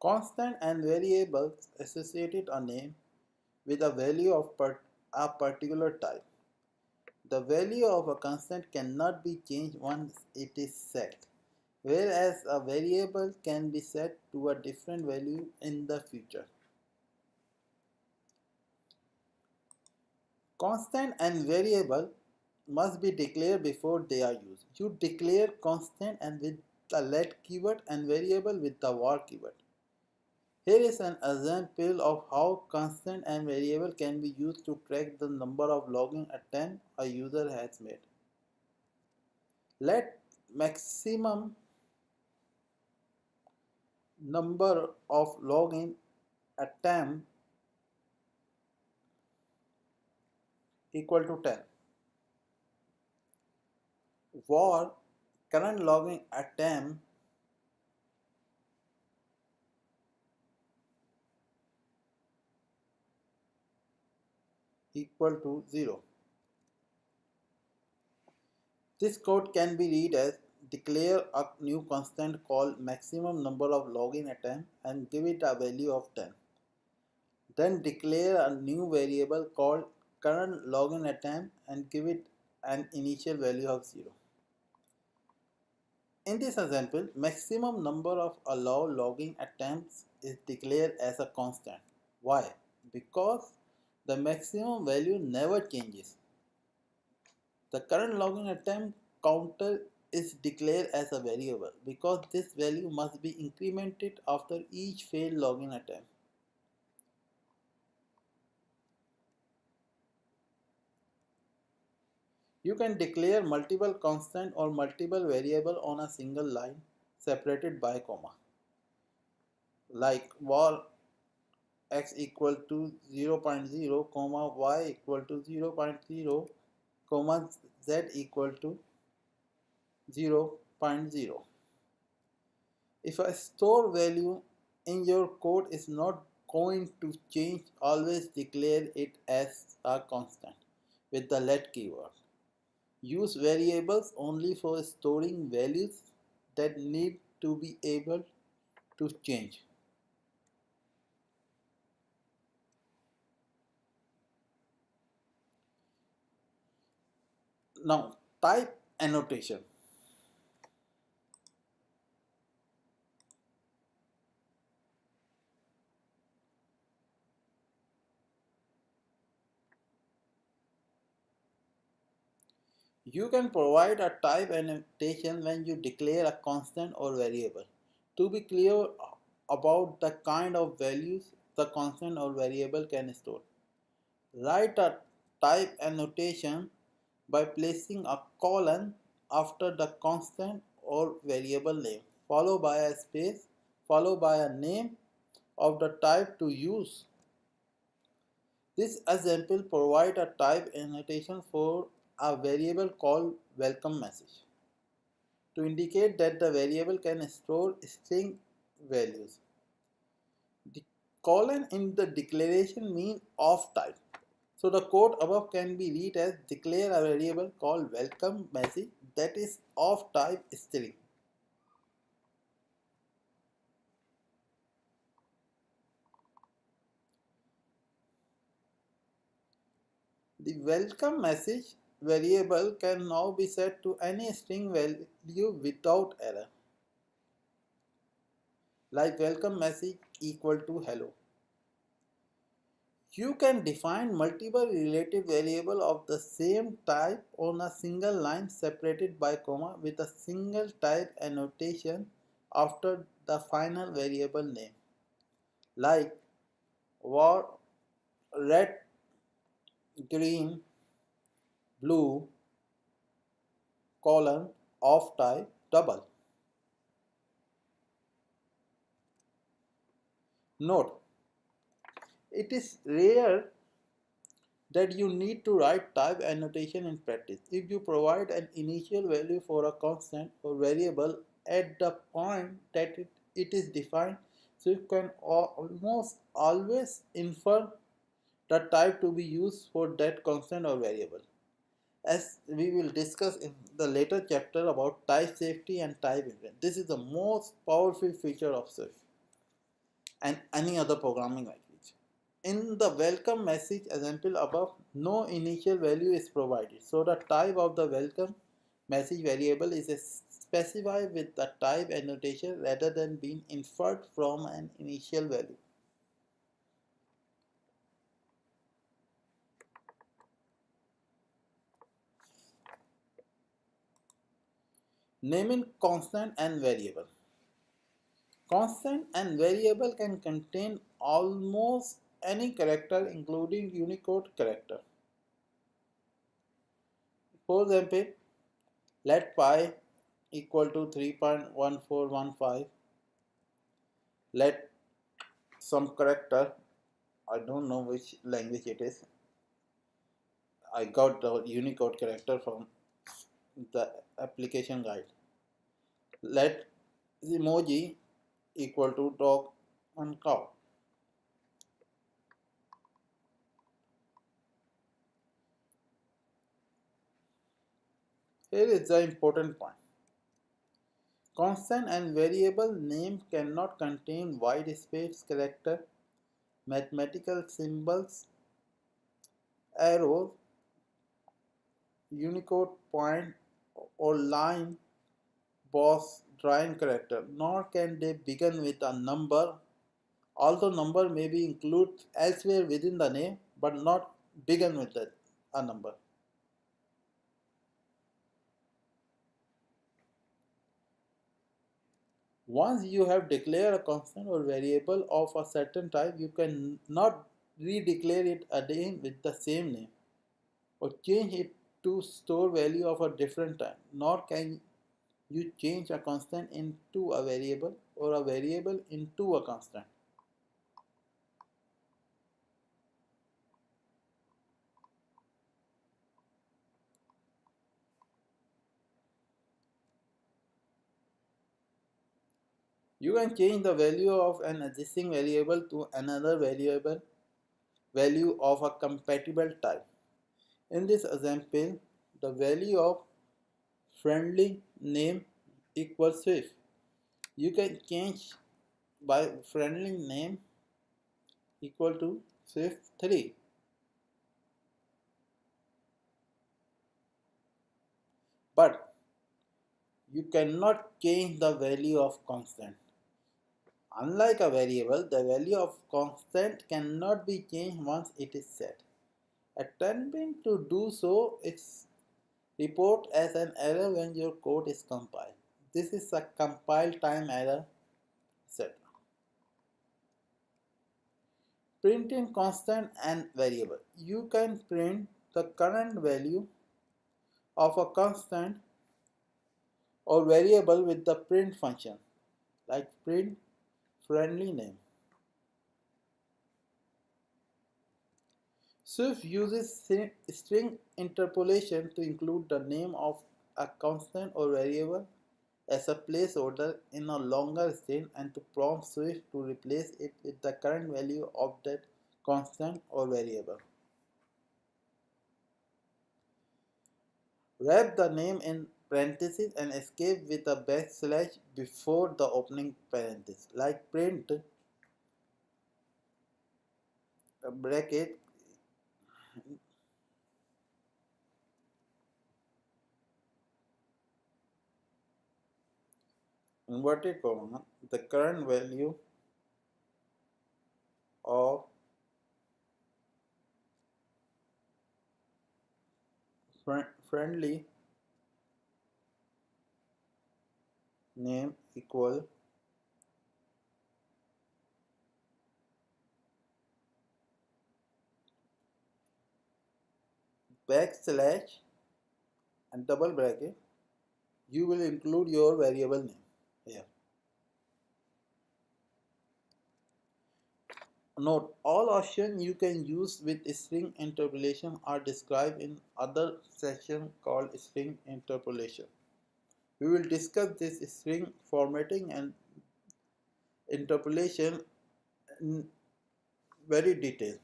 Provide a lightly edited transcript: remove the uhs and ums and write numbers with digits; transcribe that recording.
Constant and variables associated a name with a value of a particular type. The value of a constant cannot be changed once it is set, whereas a variable can be set to a different value in the future. Constant and variable must be declared before they are used. You declare constant and with the let keyword and variable with the var keyword. Here is an example of how constant and variable can be used to track the number of login attempts a user has made. Let maximum number of login attempt equal to 10. Var current login attempt equal to 0. This code can be read as declare a new constant called maximum number of login attempts and give it a value of 10. Then declare a new variable called current login attempt and give it an initial value of 0. In this example, maximum number of allowed login attempts is declared as a constant. Why? Because the maximum value never changes. The current login attempt counter is declared as a variable because this value must be incremented after each failed login attempt. You can declare multiple constant or multiple variable on a single line separated by comma, like var x equal to 0.0, comma y equal to 0.0, comma z equal to 0.0. If a store value in your code is not going to change, always declare it as a constant with the let keyword. Use variables only for storing values that need to be able to change. Now, type annotation. You can provide a type annotation when you declare a constant or variable. To be clear about the kind of values the constant or variable can store, write a type annotation by placing a colon after the constant or variable name, followed by a space, followed by a name of the type to use. This example provides a type annotation for a variable called welcome message to indicate that the variable can store string values. The colon in the declaration means of type. So the code above can be read as declare a variable called welcome message that is of type string. The welcome message variable can now be set to any string value without error, like welcome message equal to hello. You can define multiple related variables of the same type on a single line separated by comma with a single type annotation after the final variable name, like var red, green, blue, colon of type double. Note, it is rare that you need to write type annotation in practice. If you provide an initial value for a constant or variable at the point that it is defined, so you can almost always infer the type to be used for that constant or variable, as we will discuss in the later chapter about type safety and type event. This is the most powerful feature of Swift. and any other programming language. In the welcome message example above, no initial value is provided. So the type of the welcome message variable is specified with the type annotation rather than being inferred from an initial value. Naming constant and variable. Constant and variable can contain almost any character including Unicode character. For example, let pi equal to 3.1415. Let some character, I don't know which language it is. I got the Unicode character from the application guide. Let emoji equal to dog and cow. Here is the important point. Constant and variable name cannot contain wide space character, mathematical symbols, arrows, Unicode point or line, boss, drawing character, nor can they begin with a number, although number may be included elsewhere within the name but not begin with a number. Once you have declared a constant or variable of a certain type, you can not redeclare it again with the same name or change it to store value of a different type, nor can you change a constant into a variable or a variable into a constant. You can change the value of an existing variable to another variable value of a compatible type. In this example, the value of friendly name equals Swift. You can change by friendly name equal to Swift 3. But you cannot change the value of constant. Unlike a variable, the value of constant cannot be changed once it is set. Attempting to do so is reported as an error when your code is compiled. This is a compile time error, etc. Printing constant and variable. You can print the current value of a constant or variable with the print function, like print friendly name. Swift uses string interpolation to include the name of a constant or variable as a placeholder in a longer string and to prompt Swift to replace it with the current value of that constant or variable. Wrap the name in parentheses and escape with a backslash before the opening parenthesis, like print bracket inverted comma the current value of friendly name equal backslash and double bracket. You will include your variable name here. Note, all options you can use with string interpolation are described in other section called string interpolation. We will discuss this string formatting and interpolation in very detail.